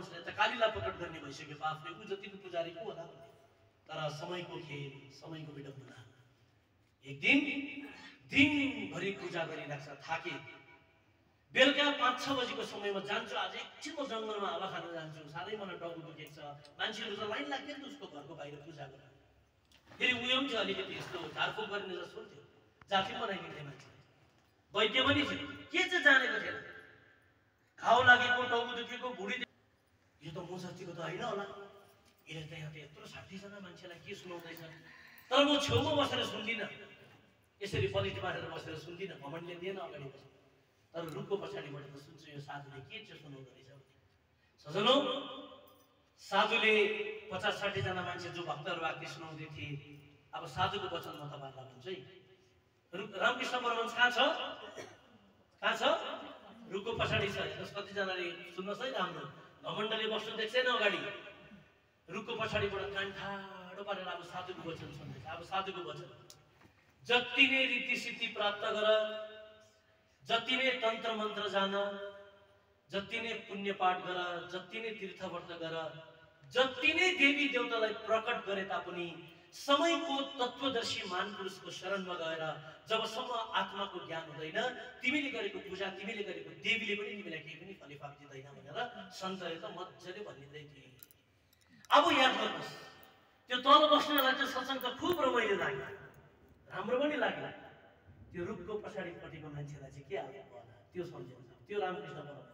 परमहंसले त कालीलाई प्रकट गर्ने भइसक्यो बाफले, ऊ जतिको पुजारी को होला भन्ने। तर समयको खेल, समयको विडम्बना। एक दिन दिनभरि पूजा गरिराख्छ, थाके। बेलुका 5-6 बजेको समयमा जान्छु, आज एकछिन म जङ्गलमा हावा खान जान्छु, साह्रै मलाई टाउको दुखेको छ। मान्छेहरू त लाइन लाग्थ्यो नि त उसको घरको बाहिर पूजा गर्न। फेरि उयो पनि थियो अलिकति यस्तो झारफुक गर्ने जस्तो थियो, जाति बनाइदिन्थे मान्छे। वैद्य पनि थियो, के चाहिँ जानेको थिएन। घाउ लागेको, टाउको दुखेको, भुँडी यो त म जतिको त होइन होला, यसले त यहाँ त यत्रो 60 जना मान्छेलाई के सुनाउँदैछ। तर म छेउमा बसेर सुन्दिनँ, यसरी पलिटी मारेर बसेर सुन्दिनँ, घमण्डले दिएन अगाडि बसेर। तर रुखको पछाडिबाट त सुन्छु यो साधुले के चाहिँ सुनाउँदो रहेछ भने। सजनौ, साधुले 50-60 जना मान्छे जो भक्तहरू वाक्य सुनाउँदै थिए। अब साधुको वचन म तपाईँहरूलाई भन्छु है। रामकृष्ण परमहंस कहाँ छ? कहाँ छ? रुखको पछाडि छ। हेर्नुहोस् कतिजनाले सुन्नुहोस् है राम्रो, घमण्डले बस्नु देख्दैन अगाडि। रुखको पछाडिबाट कान ठाडो पारेर अब साधुको वचन सुन्दैछ। अब साधुको वचन, जति नै रीति सिद्धि प्राप्त गर, जति नै तन्त्र मन्त्र जान, जति नै पुण्य पाठ गर, जति नै तीर्थव्रत गर, जति नै देवी देवतालाई प्रकट गरे तापनि समयको तत्वदर्शी महापुरुषको शरणमा गएर जबसम्म आत्माको ज्ञान हुँदैन, तिमीले गरेको पूजा, तिमीले गरेको देवीले पनि तिमीलाई केही पनि फलिफाप दिँदैन भनेर सन्तले त मजाले भनिँदै थिए। अब याद गर्नुहोस्, त्यो तल बस्नेलाई चाहिँ सत्सङ्ग त खुब रमाइलो लाग्यो, राम्रो पनि लाग्यो। त्यो रुखको पछाडिपट्टिको मान्छेलाई चाहिँ के हाल्नु होला त्यो सम्झिन्छ। त्यो रामकृष्ण परमहंसलाई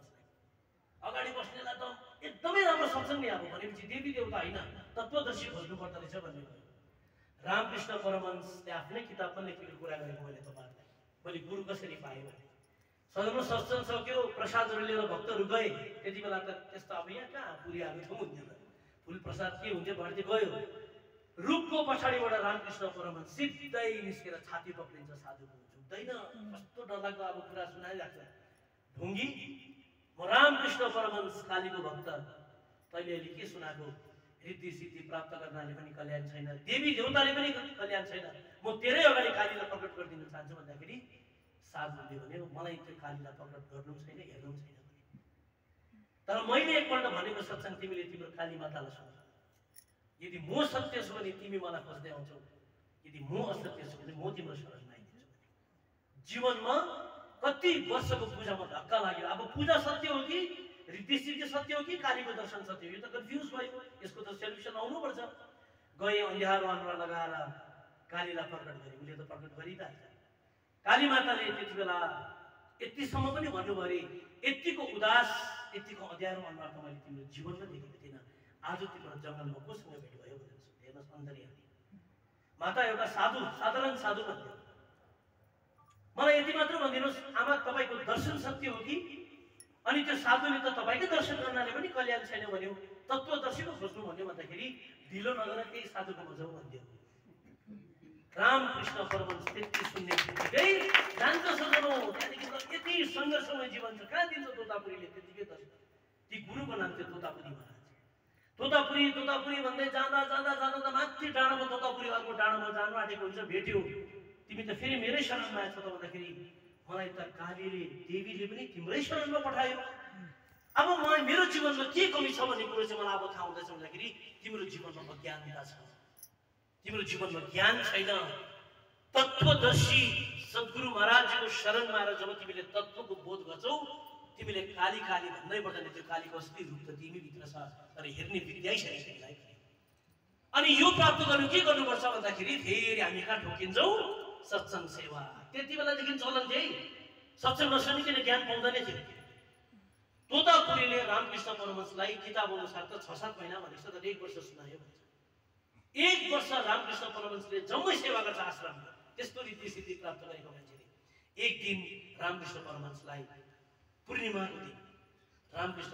अगाडि बस्नेलाई त एकदमै राम्रो सत्सङ्ग नि अब भनेपछि देवी देवता होइन, तत्वदर्शी खोज्नु पर्दो रहेछ भन्ने भयो। रामकृष्ण परमहंसले आफ्नै किताबमा लेखेको कुरा गरेको मैले तपाईँहरूलाई, मैले गुरु कसरी पाएँ भने। सदनमा सत्सङ्ग सक्यो, प्रसादहरू लिएर भक्तहरू गए। त्यति बेला त त्यस्तो अब यहाँ कहाँ पुरीहरू ठाउँ हुन्थ्यो त, फुल प्रसाद के हुन्थ्यो भर्ती गयो। रुखको पछाडिबाट रामकृष्ण परमहंस सिधै निस्केर छाती पक्रिन्छ, साधुको झुक्दैन। कस्तो डरलाग्दो अब कुरा सुनाइराख्छ। ढुङ्गी, म रामकृष्ण परमहंस कालीको भक्त, तैँले अहिले के सुनाएको? रिद्धि सिद्धि प्राप्त गर्नाले पनि कल्याण छैन, देवी देवताले पनि कल्याण छैन, म तेरै अगाडि कालीलाई प्रकट गरिदिन चाहन्छु भन्दाखेरि साधुले भन्यो मलाई त्यो कालीलाई प्रकट गर्नु छैन, हेर्नु छैन भने। तर मैले एकपल्ट भनेको सत्सङ्ग तिमीले तिम्रो काली मातालाई सुन। यदि म सत्य छु भने तिमी मलाई खोज्दै आउँछौ, यदि म असत्य छु भने म तिम्रो शरणमा आइदिन्छु भने। जीवनमा कति वर्षको पूजामा धक्का लाग्यो। अब पूजा सत्य हो कि रीति सिद्धि सत्य हो कि कालीको दर्शन सत्य हो, यो त कन्फ्युज भयो। यसको त सोल्युसन आउनुपर्छ। गए अँध्यारो अनुहार लगाएर कालीलाई प्रकट गरे, उसले त प्रकट गरिरहेछ। काली माताले त्यति बेला यतिसम्म पनि भन्नुभयो अरे, यतिको उदास, यतिको अँध्यारो अनुहार त मैले तिम्रो जीवनमा देखेको थिइनँ, आज तिम्रो जङ्गलमा कोसँग भेट भयो भनेर सोधे। हेर्नुहोस् अन्तर्यामी माता एउटा साधु, साधारण साधु भन्थ्यो। मलाई यति मात्र भनिदिनुहोस्, आमा तपाईँको दर्शन सत्य हो कि? अनि त्यो साधुले त तपाईँकै दर्शन गर्नाले पनि कल्याण छैन भन्यो, तत्वदर्शीको खोज्नु भन्यो भन्दाखेरि ढिलो नगर केही साधुकोमा जाउँ भन्थ्यो। रामकृष्ण परमहंस त्यति सुन्ने बित्तिकै जान्छ सजनो, त्यहाँदेखि त यति सङ्घर्षमय जीवन छ, कहाँ दिन्छ तोतापुरीले त्यतिकै दर्शन। ती गुरुको नाम थियो तोतापुरी महाराज। तोतापुरी तोतापुरी भन्दै जाँदा जाँदा जाँदा त माथि डाँडामा तोतापुरी अर्को डाँडामा जानु आँटेको हुन्छ, भेट्यो। तिमी त फेरि मेरै शरणमा आएछ त भन्दाखेरि मलाई त कालीले देवीले पनि तिम्रै शरणमा पठायो। अब मलाई मेरो जीवनमा के कमी छ भन्ने कुरो चाहिँ मलाई अब थाहा हुँदैछ भन्दाखेरि तिम्रो जीवनमा अज्ञानता छ, तिम्रो जीवनमा ज्ञान छैन। तत्वदर्शी सद्गुरु महाराजको शरणमा आएर जब तिमीले तत्वको बोध गर्छौ, तिमीले काली काली भन्नै पर्दैन। त्यो कालीको असली रूप त तिमीभित्र छ, तर हेर्ने विद्या छैन तिमीलाई। अनि यो प्राप्त गर्नु के गर्नुपर्छ भन्दाखेरि फेरि हामी कहाँ ठोकिन्छौँ? सत्सङ्ग सेवा। त्यति बेलादेखि चलन थिए, सत्सङ्ग नसुनिकन ज्ञान पाउँदैन थियो। तोतापुरीले रामकृष्ण परमहंसलाई किताब अनुसार त 6-7 महिना भनेको छ, तर 1 वर्ष सुनायो भन्छ। 1 वर्ष रामकृष्ण परमहंसले जम्मै सेवा गर्छ आश्रममा, त्यस्तो रीति सिद्धि प्राप्त गरेको मान्छेले। एक दिन रामकृष्ण परमहंसलाई पूर्णिमाको दिन रामकृष्ण